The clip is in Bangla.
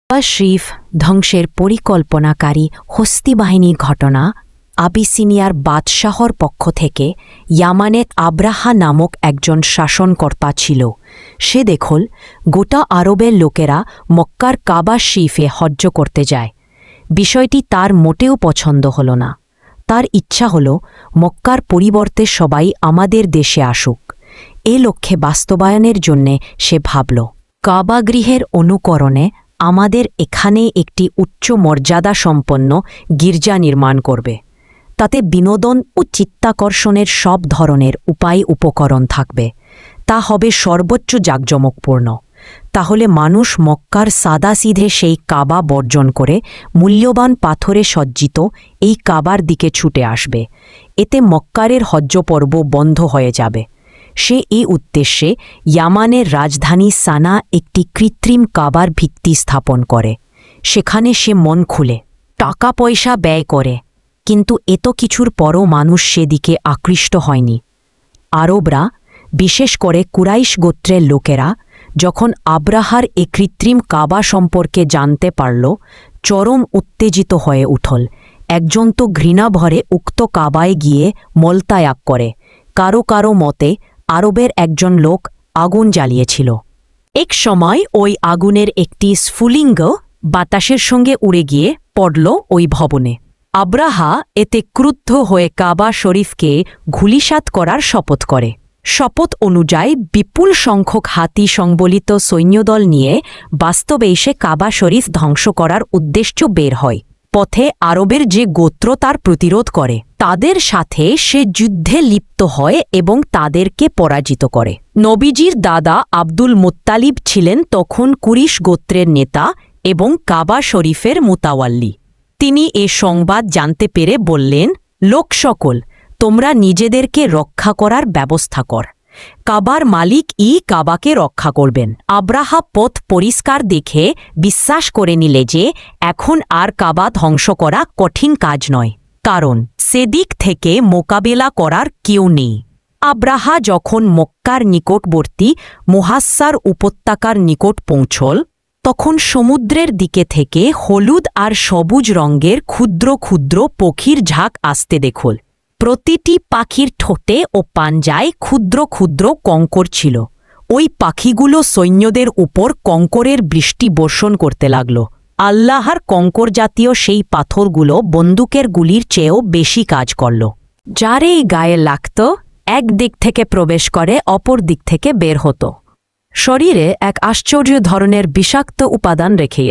কাবা শরীফ ধ্বংসের পরিকল্পনাকারী হস্তি বাহিনীর ঘটনা আবিসিনিয়ার বাদশাহর পক্ষ থেকে ইয়ামানের আব্রাহা নামক একজন শাসনকর্তা ছিল। সে দেখল গোটা আরবের লোকেরা মক্কার কাবা শরীফে হজ্জ করতে যায়। বিষয়টি তার মোটেও পছন্দ হল না। তার ইচ্ছা হল মক্কার পরিবর্তে সবাই আমাদের দেশে আসুক। এ লক্ষ্যে বাস্তবায়নের জন্যে সে ভাবল, কাবা গৃহের অনুকরণে আমাদের এখানে একটি উচ্চ মর্যাদা সম্পন্ন গির্জা নির্মাণ করবে। তাতে বিনোদন ও চিত্তাকর্ষণের সব ধরনের উপায় উপকরণ থাকবে। তা হবে সর্বোচ্চ জাঁকজমকপূর্ণ। তাহলে মানুষ মক্কার সাদাসিধে সেই কাবা বর্জন করে মূল্যবান পাথরে সজ্জিত এই কাবার দিকে ছুটে আসবে। এতে মক্কারের হজ্জ পর্ব বন্ধ হয়ে যাবে। সে এই উদ্দেশ্যে ইয়ামানের রাজধানী সানা একটি কৃত্রিম কাবার ভিত্তি স্থাপন করে। সেখানে সে মন খুলে টাকা পয়সা ব্যয় করে, কিন্তু এত কিছুর পরও মানুষ সেদিকে আকৃষ্ট হয়নি। আরবরা, বিশেষ করে কুরাইশ গোত্রের লোকেরা, যখন আব্রাহার এ কৃত্রিম কাবা সম্পর্কে জানতে পারল, চরম উত্তেজিত হয়ে উঠল। একজন তো ঘৃণাভরে উক্ত কাবায় গিয়ে মলত্যাগ করে। কারো কারো মতে আরবের একজন লোক আগুন জ্বালিয়েছিল। এক সময় ওই আগুনের একটি স্ফুলিঙ্গ বাতাসের সঙ্গে উড়ে গিয়ে পড়ল ওই ভবনে। আব্রাহা এতে ক্রুদ্ধ হয়ে কাবা শরীফকে ধূলিসাৎ করার শপথ করে। শপথ অনুযায়ী বিপুল সংখ্যক হাতি সংবলিত সৈন্যদল নিয়ে বাস্তবে এসে কাবা শরীফ ধ্বংস করার উদ্দেশ্য বের হয়। পথে আরবের যে গোত্র তার প্রতিরোধ করে, তাদের সাথে সে যুদ্ধে লিপ্ত হয় এবং তাদেরকে পরাজিত করে। নবীজির দাদা আব্দুল মুত্তালিব ছিলেন তখন কুরিশ গোত্রের নেতা এবং কাবা শরীফের মুতাওয়াল্লি। তিনি এ সংবাদ জানতে পেরে বললেন, লোক সকল, তোমরা নিজেদেরকে রক্ষা করার ব্যবস্থা কর। কাবার মালিক কাবাকে রক্ষা করবেন। আব্রাহা পথ পরিষ্কার দেখে বিশ্বাস করে নিলে যে এখন আর কাবা ধ্বংস করা কঠিন কাজ নয়, কারণ সেদিক থেকে মোকাবেলা করার কেউ নেই। আব্রাহা যখন মক্কার নিকটবর্তী মুহাসসার উপত্যকার নিকট পৌঁছল, তখন সমুদ্রের দিকে থেকে হলুদ আর সবুজ রঙের ক্ষুদ্র ক্ষুদ্র পক্ষীর ঝাঁক আসতে দেখল। প্রতিটি পাখির ঠোঁটে ও পাঞ্জায় ক্ষুদ্র ক্ষুদ্র কঙ্কর ছিল। ওই পাখিগুলো সৈন্যদের উপর কঙ্করের বৃষ্টি বর্ষণ করতে লাগল। আল্লাহর কঙ্কর জাতীয় সেই পাথরগুলো বন্দুকের গুলির চেয়েও বেশি কাজ করল। যার এই গায়ে লাগত, এক দিক থেকে প্রবেশ করে অপর দিক থেকে বের হতো। শরীরে এক আশ্চর্য ধরনের বিষাক্ত উপাদান রেখে